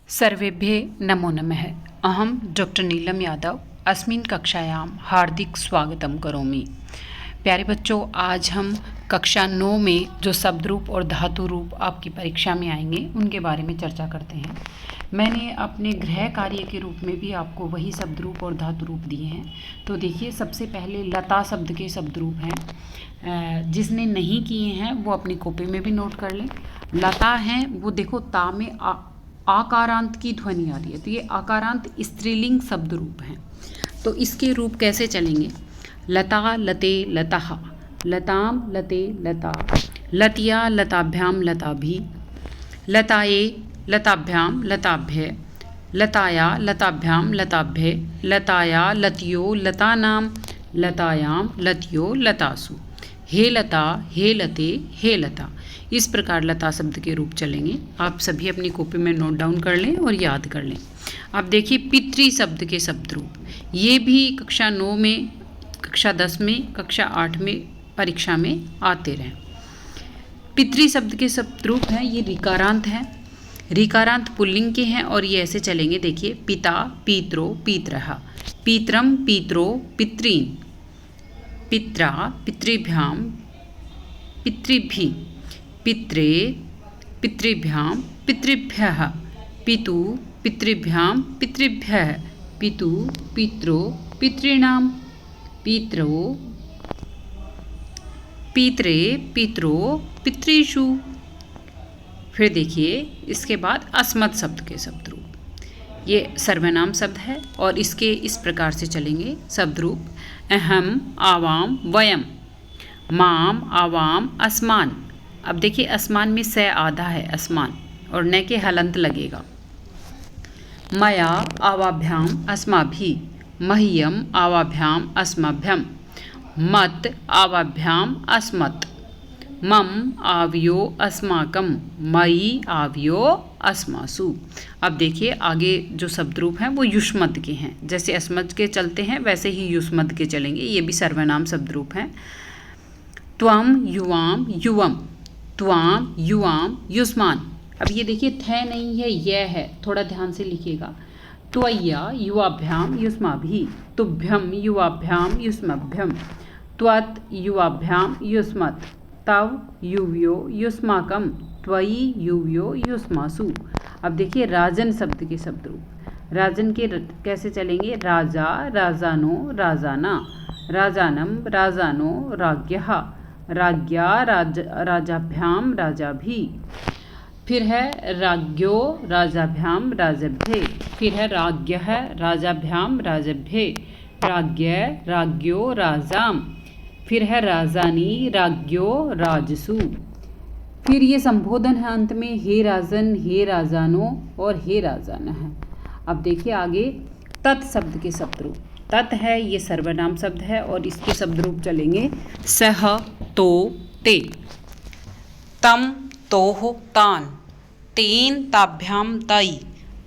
सर्वेभ्ये नमो नमः। अहं डॉक्टर नीलम यादव अस्मिन् कक्षायां हार्दिक स्वागतम करोमि। प्यारे बच्चों, आज हम कक्षा 9 में जो शब्द रूप और धातु रूप आपकी परीक्षा में आएंगे उनके बारे में चर्चा करते हैं। मैंने अपने गृह कार्य के रूप में भी आपको वही शब्द रूप और धातु रूप दिए हैं। तो देखिए, सबसे पहले लता शब्द के शब्द रूप हैं। जिसने नहीं किए हैं वो अपनी कॉपी में भी नोट कर लें। लता हैं वो देखो, ता में आकारांत की ध्वनि आ रही है, तो ये आकारांत स्त्रीलिंग शब्द रूप हैं। तो इसके रूप कैसे चलेंगे? लता लते लतः, लताम लते लता, लतिया लताभ्याम लताभि, लताये लताभ्याम लताभ्य, लताया लताभ्याम लताभ्य, लताया लतियो लतानाम, लतायाम लतियो लतासु, हे लता हे लते हे लता। इस प्रकार लता शब्द के रूप चलेंगे। आप सभी अपनी कॉपी में नोट डाउन कर लें और याद कर लें। अब देखिए, पितृ शब्द के शब्द रूप, ये भी कक्षा 9 में, कक्षा 10 में, कक्षा 8 में परीक्षा में आते रहे। पितृ शब्द के शब्द रूप हैं, ये ऋकारांत हैं। ऋकारांत पुल्लिंग के हैं और ये ऐसे चलेंगे। देखिए, पिता पित्रो पितरः, पितरम पित्रो पितॄन्, पित्रा पितृभ्याम पितृभि, पित्रे पितृभ्याम पितृभ्यः, पितु पितृभ्याम पितृभ्यः, पितु पित्रो पितॄणाम, पित्रो पितरे पित्रो पितृषु। फिर देखिए, इसके बाद अस्मत् शब्द के शब्द रूप, ये सर्वनाम शब्द है और इसके इस प्रकार से चलेंगे शब्द रूप। अहम आवाम वयम, माम आवाम अस्मान। अब देखिए, अस्मान में से आधा है अस्मान और न के हलंत लगेगा। मया आवाभ्याम अस्माभि, मह्यम आवाभ्याम अस्मभ्यम, मत आवाभ्याम अस्मत्, मम आव्यो अस्माकम, मयि आव्यो अस्मासु। अब देखिए, आगे जो शब्द रूप हैं वो युष्मत् के हैं। जैसे अस्मत् के चलते हैं वैसे ही युष्मत् के चलेंगे। ये भी सर्वनाम शब्द रूप हैं। त्वम युवाम युवम, त्वाम युवाम युष्मान। अब ये देखिए, थ नहीं है, यह है, थोड़ा ध्यान से लिखिएगा। त्वय्या युवाभ्याम युष्माभि, तुभ्यम युवाभ्याम युष्मभ्यम, त्वत् युवाभ्याम युष्मत्, तव युव्यो युष्माकम, त्वयि युव्यो युष्मासु। अब देखिए, राजन शब्द के शब्द रूप, राजन के कैसे चलेंगे? राजा राजानो राजाना, राजानम राजानो राज्ञः, राज्ञा राजाभ्याम राजाभि। फिर है राज्ञो राजाभ्याम राजभ्ये, फिर है राज्ञः राजाभ्याम राजभ्ये, राज्ञ राज्ञो राजाम, फिर है राजानी राज्ञो राजसु। फिर ये संबोधन है अंत में, हे राजन हे राजानो और हे राजान है। अब देखिए आगे, तत् शब्द के शब्द रूप। तत् है, ये सर्वनाम शब्द है और इसके शब्द रूप चलेंगे। सह तो ते, तम तोह तान, तेन ताभ्याम तई,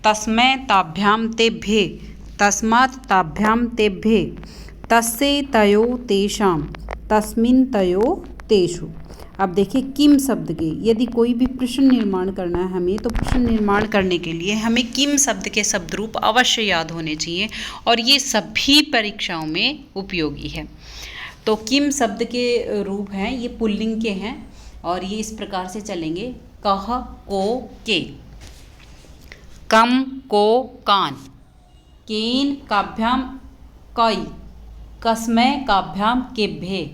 तस्मै ताभ्याम तेभ्ये, तस्मात् ताभ्याम तेभ्ये, तस्से तयो तेषां, तस्मिन् तयो तेषु। अब देखिए, किम शब्द के, यदि कोई भी प्रश्न निर्माण करना है हमें, तो प्रश्न निर्माण करने के लिए हमें किम शब्द के शब्द रूप अवश्य याद होने चाहिए और ये सभी परीक्षाओं में उपयोगी है। तो किम शब्द के रूप हैं, ये पुल्लिंग के हैं और ये इस प्रकार से चलेंगे। कह को के, कम को कान, केन काभ्याम कई, कस्मै काभ्याम केभ्ये,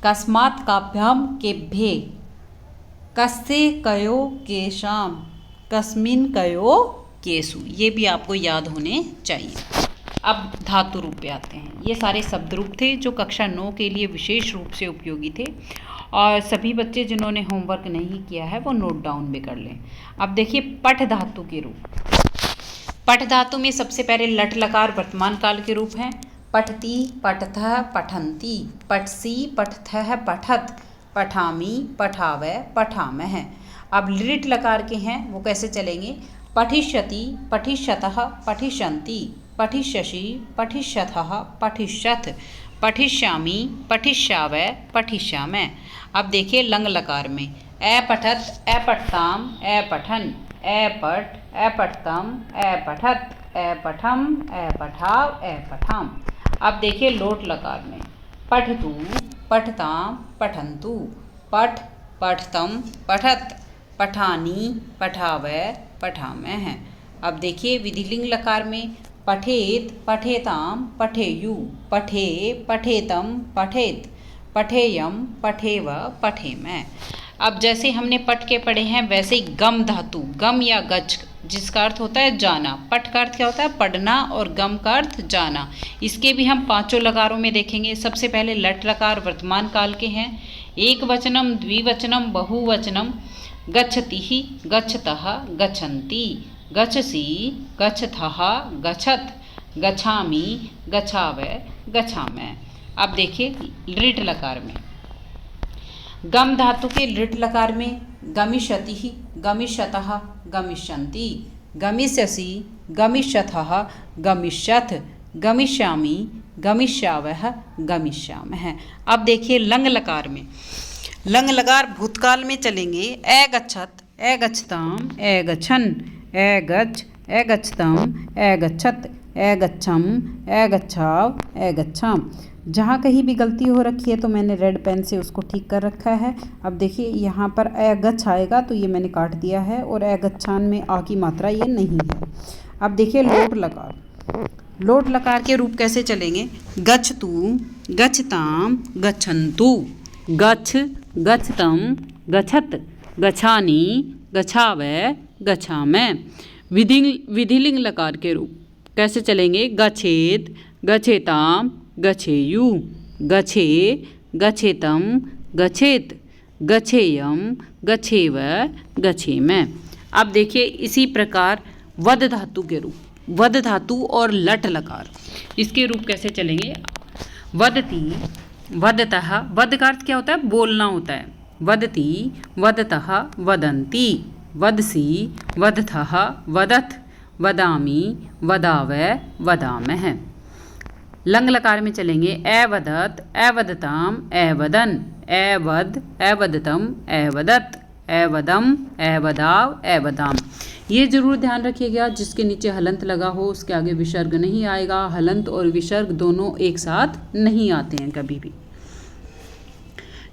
कस्मात् काभ्याम केभ्ये, कस्से कयो केशाम, कस्मिन् कयो केसु। ये भी आपको याद होने चाहिए। अब धातु रूप पे आते हैं। ये सारे शब्द रूप थे जो कक्षा 9 के लिए विशेष रूप से उपयोगी थे और सभी बच्चे जिन्होंने होमवर्क नहीं किया है वो नोट डाउन भी कर लें। अब देखिए, पठ धातु के रूप। पठ धातु में सबसे पहले लट लकार वर्तमान काल के रूप हैं। पठती पठतः पठन्ति, पठसी पठथः पठत, पठामि पठावै पठामः। अब लिट लकार के हैं, वो कैसे चलेंगे? पठिष्यति पठिष्यतः पठिष्यन्ति, पठिष्यसि पठिष्यथः पठिष्यथ, पठिष्यामि पठिष्यावै पठिष्यामः। अब देखिए, लंग लकार में, ए पठत ए पठताम ए पठन, एपट, एपठतम, एपठत, एपठम, एपठाव, एपठाम। अब देखिए लोट लकार में पठतु, पठताम, पठन्तु, पठ, पठतम, पठत, पठानी, पठावै, पठामह। अब देखिए विधिलिंग लकार में पठेत, पठेताम, पठेयु, पठे, पठेतम, पठेत, पठेयम, पठेव, पठेमह। अब जैसे हमने पठ के पढ़े हैं वैसे ही गम धातु, गम या गच जिसका अर्थ होता है जाना, पठ का अर्थ क्या होता है पढ़ना और गम का अर्थ जाना। इसके भी हम पांचों लकारों में देखेंगे। सबसे पहले लट लकार वर्तमान काल के हैं। एक वचनम, द्विवचनम, बहुवचनम। गच्छति, गच्छतः, गच्छन्ति, गच्छसि, गच्छथः, गच्छत, गच्छामि, गच्छावै, गच्छामः। अब देखिए लृट लकार में गम धातु के लृट लकार में गमिष्यति, गमिष्यतः, गमिष्यन्ति, गमिष्यसि, गमिष्यथः, गमिष्यथ, गमिष्यामि, गमिष्यावः, गमिष्यामः। अब देखिए लंग लकार में लंग लकार भूतकाल में चलेंगे। एगच्छत, एगच्छताम, एगच्छन, एगच्छ, एगच्छतम, एगच्छत, एगच्छम, एगच्छाव, एगच्छाम। जहाँ कहीं भी गलती हो रखी है तो मैंने रेड पेन से उसको ठीक कर रखा है। अब देखिए यहाँ पर एगच्छ आएगा तो ये मैंने काट दिया है और एगच्छान में आ की मात्रा ये नहीं है। अब देखिए लोट लकार, लोट लकार के रूप कैसे चलेंगे। गच्छतु, गच्छताम, गच्छन्तु, गच्छ, गच्छतम, गच्छत, गच्छानि, गच्छावै, गच्छामः। विधिलिंग लकार के रूप कैसे चलेंगे। गच्छेत, गच्छेताम, गच्छेयु, गच्छे, गच्छेतम, गच्छेत, गच्छेयम, गच्छेव, गच्छेमः। अब देखिए इसी प्रकार वद धातु के रूप, वद धातु और लट लकार इसके रूप कैसे चलेंगे। वदति, वदतः, वद का अर्थ क्या होता है बोलना होता है। वदति, वदतः, वदन्ति, वदसि, वदथः, वदथ, वदामि, वदावै, वदामः। लंग लकार में चलेंगे। एवदत, एवदताम, एवदन, एवद, एवदतम, एवदत, एवदम, एवदाव, एवदाम। ये जरूर ध्यान रखिएगा जिसके नीचे हलंत लगा हो उसके आगे विसर्ग नहीं आएगा। हलंत और विसर्ग दोनों एक साथ नहीं आते हैं कभी भी।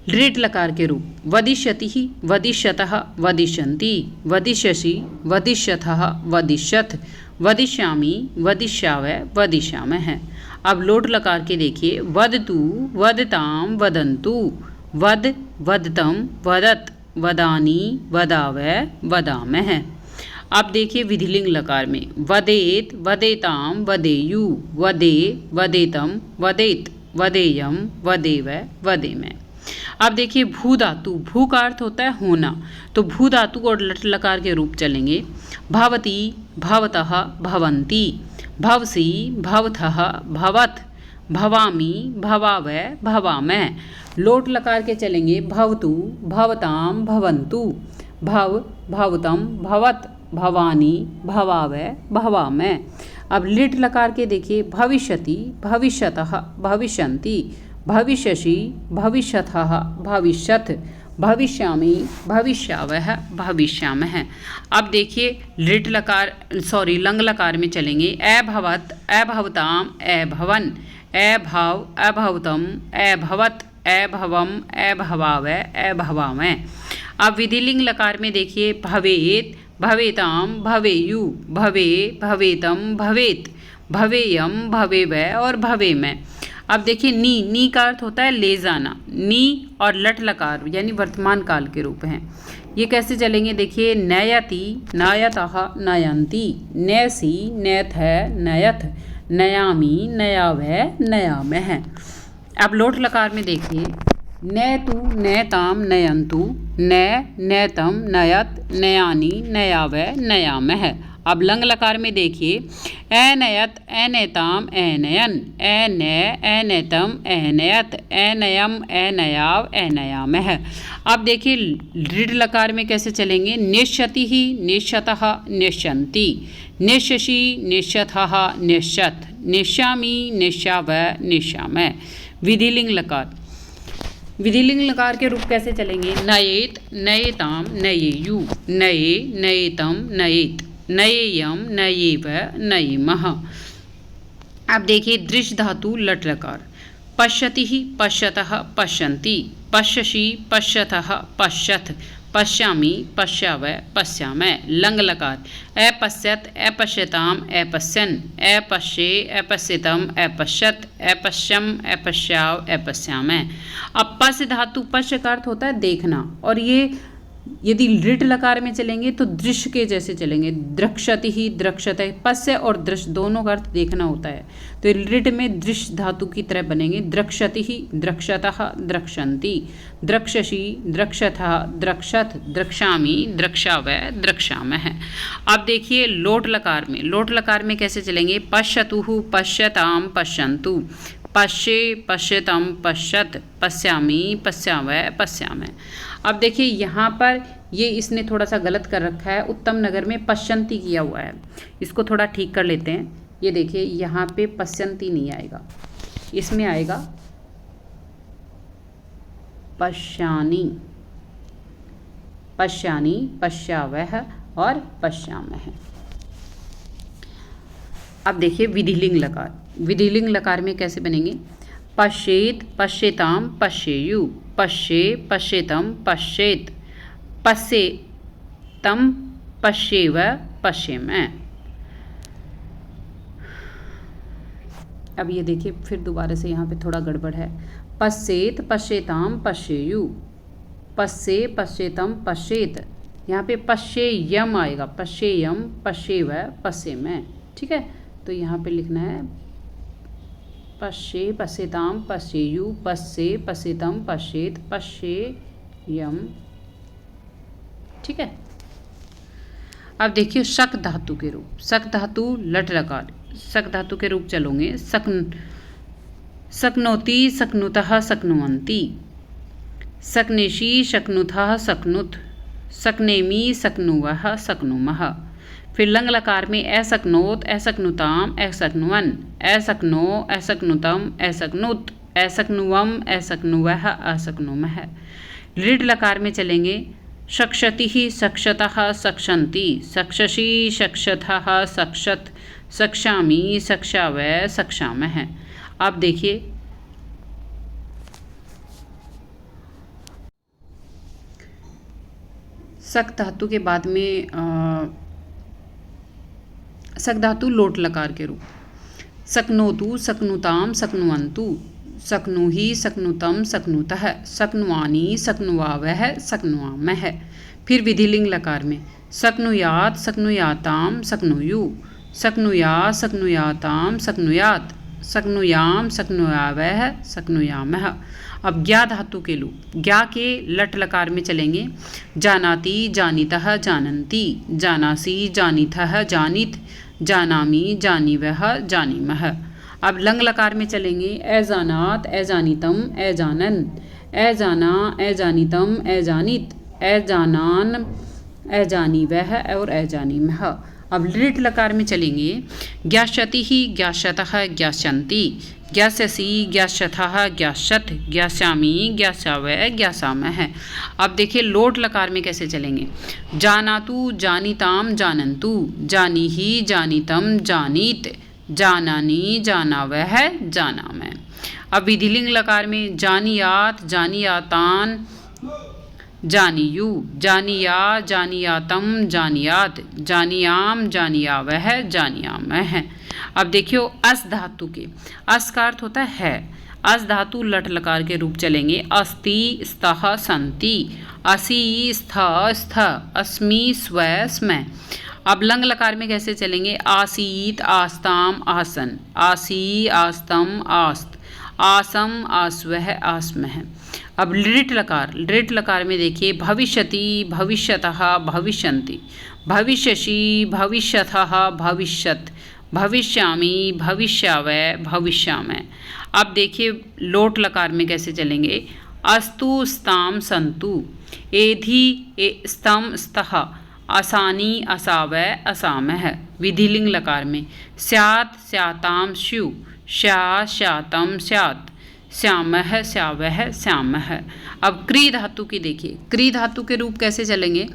लृट लकार के रूप वदिष्यति, वदिष्यतः, वदिष्यन्ति, वदिष्यसि, वदिष्यथः, वदिष्यथ, वदिष्यामि, वदिष्यावै, वदिष्यामः। अब लोट लकार के देखिए। वदतु, वदताम, वदन्तु, वद, वदतम, वदत, वदानी, वदावै, वदामः। अब देखिए विधिलिंग लकार में वदेत, वदेताम, वदेयु, वदे, वदेतम, वदेत, वदेयम, वदेवै, वदेमः। अब देखिए भू धातु, भू का अर्थ होता है होना, तो भू धातु और लट लकार के रूप चलेंगे। भवति, भवतः, भवन्ति, भवसि, भवथः, भवथ, भवामि, भवावै, भवामः। लोट लकार के चलेंगे। भवतु, भवताम, भवन्तु, भव, भवतम, भवत, भवानी, भवावै, भवामः। अब लिट लकार के देखिए। भविष्यति, भविष्यतः, भविष्यन्ति, भविष्यसि, भविष्यथः, भविष्यथ, भविष्यामि, भविष्यावः, भविष्यामः। अब देखिए लिट लकार लंग लकार में चलेंगे। एभवत, एभवताम, एभवन, एभव, एभवतम, एभवत, एभवम, एभवावै, एभवामः। अब विधिलिंग लकार में देखिए। भवेत, भवेताम, भवेयु, भवे, भवेतम, भवेत, भवेयम, भवेवै और भवेमः। अब देखिए नी का अर्थ होता है ले जाना। नी और लट लकार यानी वर्तमान काल के रूप हैं। ये कैसे चलेंगे देखिए। नयति, नयतः, नयन्ति, नयसि, नयथ, नयथ, नयामि, नयावै, नयामः। अब लोट लकार में देखिए। नयतु, नयताम, नयन्तु, नय, नयतम, नयत, नयानि, नयावै, नयामः। अब लंग लकार में देखिए। एनयत, एनयताम, एनयन, एनय, एनयतम, एनयत, एनयम, एनयाव, एनयामः। अब देखिए लृट लकार में कैसे चलेंगे। निश्यति, निश्यतः, निश्यन्ति, निश्यसि, निश्यथः, निश्यथ, निश्यामि, निश्यावै, निश्यामः। विधिलिंग लकार विधिलिंग लकार के रूप कैसे चलेंगे? नयेत, नयेताम, नयेयु, नये, नयेतम, नयेत, नयेयम, नयेव, नयेमः। अब देखिए दृश धातु लट लकार। पश्यति, पश्यतः, पश्यन्ति, पश्यसि, पश्यतः, पश्यथ, पश्यामि, पश्यावः, पश्यामः। लंग लकार। अपश्यत, अपश्यताम, अपश्यन्, अपश्ये, अपश्यतम, अपश्यत, अपश्यम, अपश्याव, अपश्यामः। अब पश्य धातु, पश्य का अर्थ होता है देखना, और ये यदि लृट लकार में चलेंगे तो दृश्य के जैसे चलेंगे। द्रक्षति ही, द्रक्षते। पश्य और दृश्य दोनों का अर्थ देखना होता है, तो लृट में दृश्य धातु की तरह बनेंगे। द्रक्षति ही, द्रक्षतः, द्रक्षन्ति, द्रक्षसि, द्रक्षतः, द्रक्षथ, द्रक्षामि, द्रक्षावः, द्रक्षामः। अब देखिए लोट लकार में। लोट लकार में कैसे चलेंगे? पश्यतुः, पश्यताम, पश्यन्तु, पश्ये, पश्यतम, पश्यत, पश्यामि, पश्यावः, पश्यामः। अब देखिए यहाँ पर ये इसने थोड़ा सा गलत कर रखा है, उत्तम नगर में पश्यन्ति किया हुआ है, इसको थोड़ा ठीक कर लेते हैं। ये देखिए यहाँ पे पश्यन्ति नहीं आएगा, इसमें आएगा पश्यानि, पश्यानि, पश्यावः और पश्यामः। अब देखिए विधिलिंग लकार। विधिलिंग लकार में कैसे बनेंगे? पश्येत, पश्येताम, पश्येयु, पश्ये, पश्येतम, पश्येत, पश्येतम, पश्येव, पश्येम। अब ये देखिए फिर दोबारा से यहाँ पे थोड़ा गड़बड़ है। पश्येत, पश्येताम, पश्येयु, पश्ये, पश्येतम, पश्येत, यहाँ पे पश्येयम आएगा, पश्येयम, पश्येव, पश्येम। ठीक है, तो यहाँ पे लिखना है पश्ये, पश्येताम, पश्येयु, पश्ये, पश्येतम, पश्येत, पश्येयम। ठीक है। अब देखिए शक धातु के रूप। शक धातु लट लकार। शक धातु के रूप चलोगे। शक्नोति, शक्नुतः, शक्नुवन्ति, शक्नेषि, शक्नुतः, शक्नुत, शक्नेमि, शक्नुवः, शक्नुमः। फिर लंग लकार में अशक्नोत, अशक्नुताम, अशक्नुवन, अशक्नो, अशक्नुतम, अशक्नुत, अशक्नुवम, अशक्नुवः, अशक्नुमः। लृट लकार में चलेंगे। शक्षति, शक्षतः, शक्षन्ति, शक्षसि, शक्षथः, शक्षत, शक्षामि, शक्षावः, शक्षामः। अब देखिए शक धातु के बाद में शक धातु लोट लकार के रूप। शक्नोतु, शक्नुताम, शक्नुवन्तु, शक्नुहि, शक्नुतम, शक्नुतः, शक्नुवानि, शक्नुवावः, शक्नुवामः। फिर विधिलिंग लकार में शक्नुयात, शक्नुयाताम, शक्नुयु, शक्नुया, शक्नुयाताम, शक्नुयात, शक्नुयाम, शक्नुयावः, शक्नुयामः। अब ज्ञा धातु के रूप। ज्ञा के लट लकार में चलेंगे। जानाति, जानीतः, जानन्ति, जानासि, जानीथः, जानीत, जानामि, जानीवः, जानीमः। अब लंग लकार में चलेंगे। अजानात, अजानीतम, अजानन, अजाना, अजानीतम, अजानीत, अजानान, अजानीवः और अजानीमः। अब लृट लकार में चलेंगे। ज्ञास्यति, ज्ञास्यतः, ज्ञास्यन्ति, ज्ञास्यसि, ज्ञास्यथः, ज्ञास्यथ, ज्ञास्यामि, ज्ञास्यावः, ज्ञासामः। अब देखिए लोट लकार में कैसे चलेंगे। जानातु, जानीताम, जानन्तु, जानीहि, जानीतम, जानीत, जानानि, जानावः, जानामः। अब विधिलिंग लकार में जानियात, जानियातान, जानियु, जानिया, जानियातम, जानियात, जानियाम, जानियावः, जानियामः। अब देखियो अस धातु के। अस का अर्थ होता है। अस धातु लट लकार के रूप चलेंगे। अस्ति, स्तः, सन्ति, असि, स्थ, स्थ, अस्मि, स्व, स्म। अब लंग लकार में कैसे चलेंगे। आसीत, आस्ताम, आसन, आसी, आस्तम, आस्त, आसम, आस्वः, आस्मः। अब लृट लकार। लृट लकार में देखिए भविष्यति, भविष्यतः, भविष्यन्ति, भविष्यसि, भविष्यथः, भविष्यत्, भविष्यामि, भविष्यावः, भविष्यामः। अब देखिए लोट लकार में कैसे चलेंगे। अस्तु, स्ताम, सन्तु, एधि, स्तम, स्तः, असानि, असावः, असामः। विधिलिंग लकार में स्यात्, स्याताम, स्यु, स्या, स्यातम, स्यात्, श्यामः श्यावः श्यामः। अब क्री धातु की देखिए, क्री धातु के रूप कैसे चलेंगे?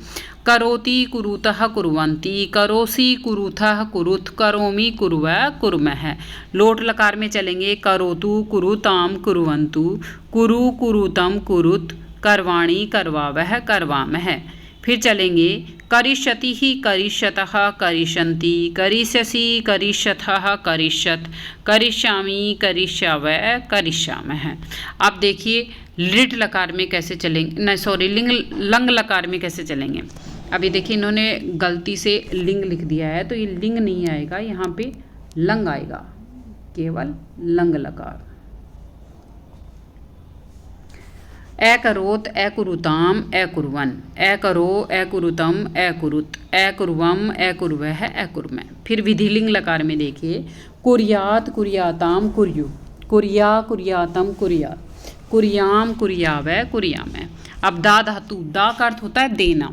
करोति कुरुतः कुर्वन्ति, करोसि कुरुथः कुरुत, करोमि कुर्वः कुर्मः। लोट लकार में चलेंगे करोतु कुरुताम कुर्वन्तु, कुरु कुरुतम कुरुत, करवाणि करवावः करवामः। फिर चलेंगे करिष्यति ही करिष्यतः करिष्यन्ति, करिष्यसि करिष्यथः करिष्यत, करिष्यामि करिष्यावः करिष्यामः। अब देखिए लिट लकार में कैसे चलेंगे, नहीं सॉरी लंग लकार में कैसे चलेंगे। अभी देखिए इन्होंने गलती से लिंग लिख दिया है, तो ये लिंग नहीं आएगा, यहाँ पे लंग आएगा, केवल लंग लकार। अकरोत अकुरुताम अकुर्वन, अकरो अकुरुतम अकुरुत, अकुर्वम अकुर्वः अकुर्मः। फिर विधिलिंग लकार में देखिए कुर्यात कुर्याताम कुर्यु, कुर्या कुर्यातम कुर्यात, कुर्याम कुर्यावः कुर्यामः। अब दा धातु, दा का अर्थ होता है देना।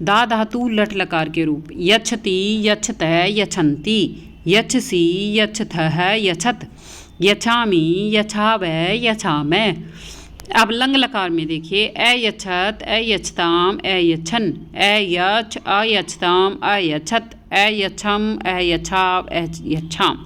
दा धातु लट लकार के रूप यच्छति यच्छतः यच्छन्ति, यच्छसि यच्छथः यच्छत, यच्छामि यच्छावः यच्छामः। अब लंग लकार में देखिए अयच्छत अयच्छताम अयच्छन, अयच्छ अयच्छताम अयच्छत, अयच्छम अयच्छाव अयच्छाम।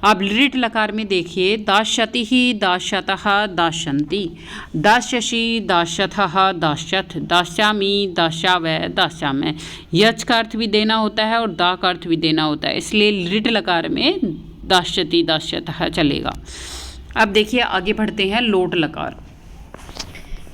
अब लिट लकार में देखिए दास्यति ही दास्यतः दास्यन्ति, दास्यसि दास्यथः दास्यथ, दास्यामि दास्यावः दास्यामः। यच्छ का अर्थ भी देना होता है और दा का अर्थ भी देना होता है, इसलिए लिट लकार में दास्यति दास्यतः चलेगा। अब देखिए आगे बढ़ते हैं लोट लकार।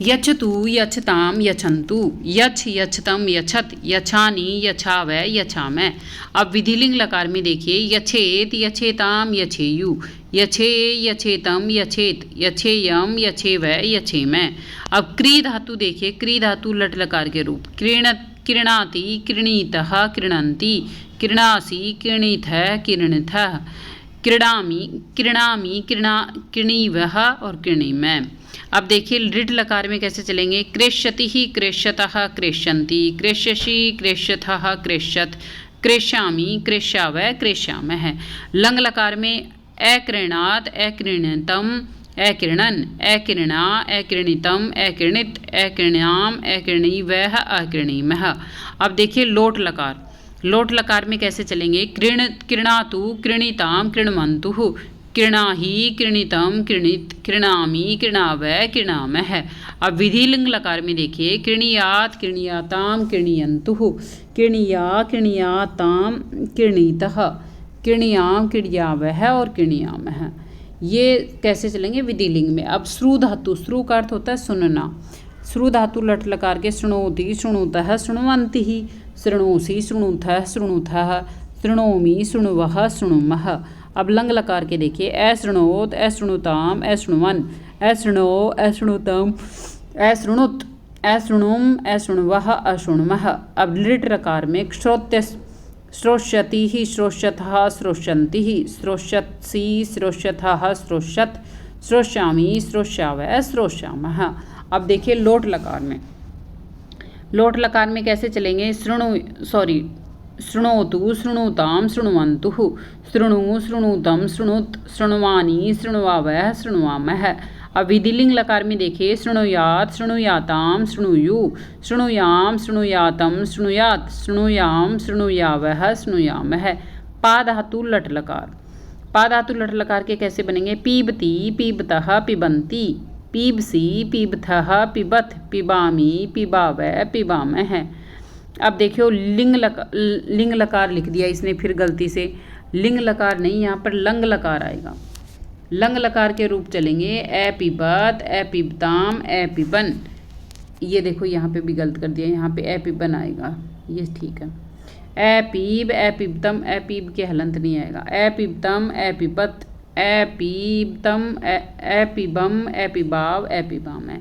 यच्छतु यच्छताम यच्छन्तु, यच्छ यच्छतम यच्छत, यच्छानि यच्छावः यच्छामः। अब विधिलिंग लकार में देखिए यच्छेत यच्छेताम यच्छेयु, यच्छे यच्छेतम यच्छेत, यच्छेयम यच्छेवः यच्छेमः। अब क्री धातु देखिए, क्री धातु लट लकार के रूप क्रीणाति क्रीणीतः क्रीणन्ति, क्रीणासि क्रीणीथः क्रीणथः, क्रीडामि क्रीणामि क्रीणीवः और क्रीणीमः। अब देखिए लिट लकार में कैसे चलेंगे क्रेष्यति ही क्रेष्यतः क्रेष्यन्ति, क्रेष्यसि क्रेष्यथः क्रेष्यत, क्रेष्यामि क्रेष्यावः क्रेष्यामः। लंग लकार में अक्रीणात अक्रीणतम अक्रीणन, अक्रीणा अक्रीणितम अक्रीणित, अक्रीण्याम अक्रीणीवः अक्रीणीमः। अब देखिए लोट लकार, लोट लकार में कैसे चलेंगे क्रीणातु क्रीणीताम क्रीणवन्तुः, क्रीणाहि क्रीणितम क्रीणित, क्रीणामि क्रीणावः क्रीणामः। अब विधिलिंग लकार में देखिए क्रीणीयात क्रीणीयाताम क्रीणीयन्तुः, क्रीणीया क्रीणीयाताम क्रीणीतः, क्रीणीयाम क्रीणीयावः और क्रीणीयामः। ये कैसे चलेंगे विधिलिंग में। अब श्रु धातु, श्रु का अर्थ होता है सुनना। श्रु धातु लट लकार के शृणोति शृणुतः शृण्वन्ति, शृणोसि शृणुथः शृणुथः, शृणोमि शृणुवः शृणुमः। अब लंग लकार के देखिए अशृणोत अशृणुताम अशृण्वन, अशृणो अशृणुतम अशृणुत, अशृणुम अशृण्वः अशृण्मः। अब लिट लकार में श्रोत्य श्रोष्यति ही श्रोष्यथः श्रोष्यन्ति, श्रोष्यसि श्रोष्यथः श्रोष्यत, श्रोष्यामि श्रोष्यावः श्रोष्यामः। अब देखिए लोट लकार में, लोट लकार में कैसे चलेंगे शृणोतु शृणुताम शृण्वन्तुः, शृणु शृणुतम शृणुत, शृण्वानि शृण्वावः शृण्वामः। अब विधिलिंग लकार में देखिए शृणुयात शृणुयाताम शृणुयु, शृणुयाम शृणुयातम शृणुयात, शृणुयाम शृणुयावः शृणुयामः। पा धातु लट लकार, पा धातु लट लकार के कैसे बनेंगे पीबति पीबतः पिबन्ति, पीबसि पीबथः पिबथ, पिबामि पिबावः पिबामः। अब देखियो लिंग लकार लिख दिया इसने फिर गलती से, लिंग लकार नहीं यहाँ पर लंग लकार आएगा। लंग लकार के रूप चलेंगे अपिबत अपिबताम अपिबन। ये देखो यहाँ पे भी गलत कर दिया, यहाँ पे अपिबन आएगा, ये ठीक है। अपीब अपिबतम, अपीब के हलंत नहीं आएगा, अपिबतम अपिबत अपिबतम अपिबम अपिबाव अपिबाम है।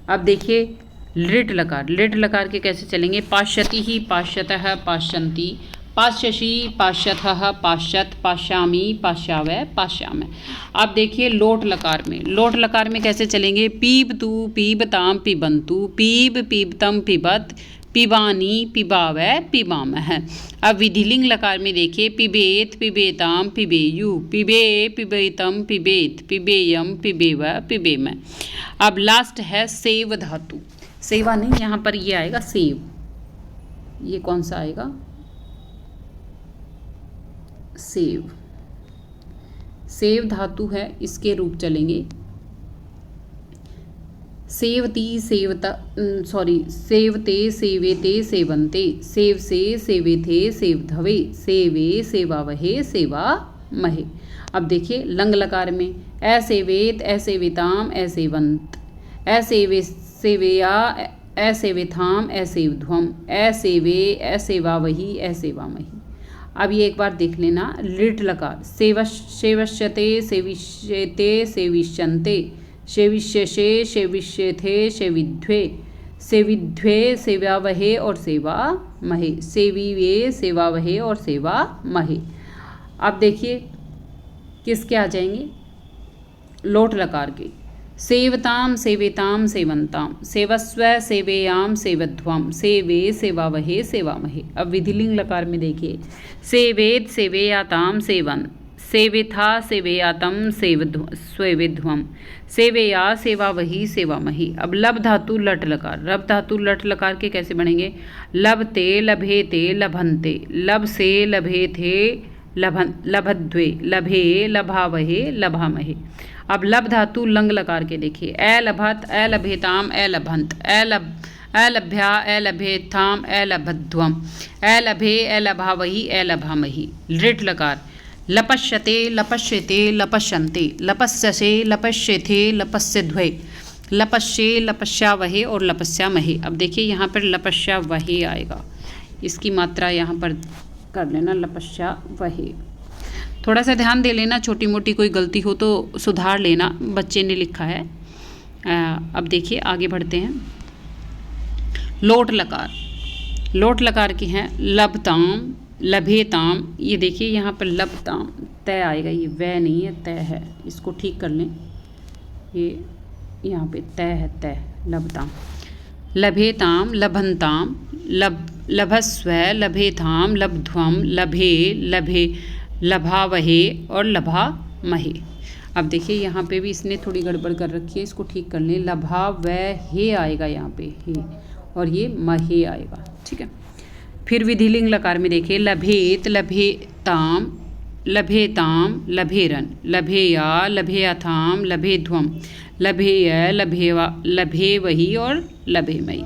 अब देखिए लिट लकार, लिट लकार के कैसे चलेंगे पाश्यति ही पाश्यतः पाश्यन्ति, पाश्यसि पाश्यथः पाश्यत, पाश्यामि पाश्यावः पाश्यामः। अब देखिए लोट लकार में, लोट लकार में कैसे चलेंगे पीबतु पीबताम पिबन्तु, पीब पीबतम पिबत, पिबानी, पिबावै, पिबामह। अब विधिलिंग लकार में देखिए पिबेत, पिबेताम, पिबेयु, पिबे, पिबेतम, पिबेत, पिबेयम, पिबेव, पिबेम। अब लास्ट है सेव धातु। सेवा नहीं, यहाँ पर ये आएगा सेव। ये कौन सा आएगा? सेव। सेव धातु है, इसके रूप चलेंगे सेवती, सेवता, सेवते, सेवेते, सेवन्ते, सेव से, सेवेथे, सेवधवे, सेवे, सेवावहे, सेवा महे। अब देखिए लंग लकार में असेवेत, असेविताम, असेवंत, असेवे, सेवेया, असेवेथाम, असेवध्वम, असेवे, असेवावही, असेवामही। अब ये एक बार देख लेना लिट लकार सेवश्यते, सेविष्यते, सेविष्यन्ते, सेविष्यसे, सेविष्यथे, सेविध्वे, सेविध्वे, सेवावहे और सेवा महे, सेविवे, सेवावहे और सेवा महे। अब देखिए किसके आ जाएंगे? लोट लकार के सेवताम, सेवेताम, सेवंताम, सेवस्व, सेवेयाम, सेवध्वम, सेवे, सेवावहे, सेवामहे। अब विधिलिंग लकार में देखिए सेवेत, सेवेयाताम, सेवन, सेवेथा, सेवेयातम, सेवेध्वम, सेवेया, सेवावही, सेवामही। अब लब धातु लट लकार। लब धातु लट लकार के कैसे बनेंगे? लभते, लभेते, लभन्ते, लब से, लभेथे, लभध्वे, लभे, लभावहे, लभामहे। अब लब धातु लंग लकार के देखिए अलभत, अलभेताम, अलभंत, अलभ्या, अलभेथाम, अलभध्वम, अलभे, अलभावही, अलभामही। लिट लकार लपश्यते, लपश्यते, लपश्यन्ते, लपस्यसे, लपश्यथे, लपस्यध्वे, लपश्ये, लपस्यावहे और लपस्यामहे। अब देखिए यहाँ पर लपस्यावहे आएगा, इसकी मात्रा यहाँ पर कर लेना लपस्यावहे। थोड़ा सा ध्यान दे लेना, छोटी मोटी कोई गलती हो तो सुधार लेना, बच्चे ने लिखा है। अब देखिए आगे बढ़ते हैं। लोट लकार। लोट लकार की हैं लभताम, लभेताम। ये देखिए यहाँ पर लभताम तय आएगा, ये वह नहीं है, तय है, इसको ठीक कर लें। ये यहाँ पे तय है, तय, लभताम। लभेताम, लभन्ताम, लभस्व, लभेथाम, लब्ध्वम, लभे, लभे, लभावहे और लभामहे। अब देखिए यहाँ पे भी इसने थोड़ी गड़बड़ कर रखी है, इसको ठीक कर लें। लभावहे आएगा यहाँ पे हे, और ये महे आएगा, ठीक है। फिर विधिलिंग लकार में देखिए लभेत, लभेताम, लभेताम, लभेरन, लभेया, लभेयाथाम, लभेध्वम, लभेय, लभेवा, लभेवही और लभेमयी।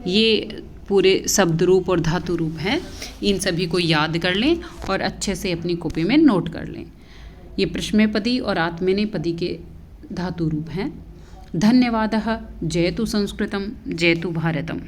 ये पूरे शब्द रूप और धातु रूप हैं, इन सभी को याद कर लें और अच्छे से अपनी कॉपी में नोट कर लें। ये प्रश्मेपदी और आत्मनेपदी के धातु रूप हैं। धन्यवादः। जयतु संस्कृतं, जयतु भारतम्।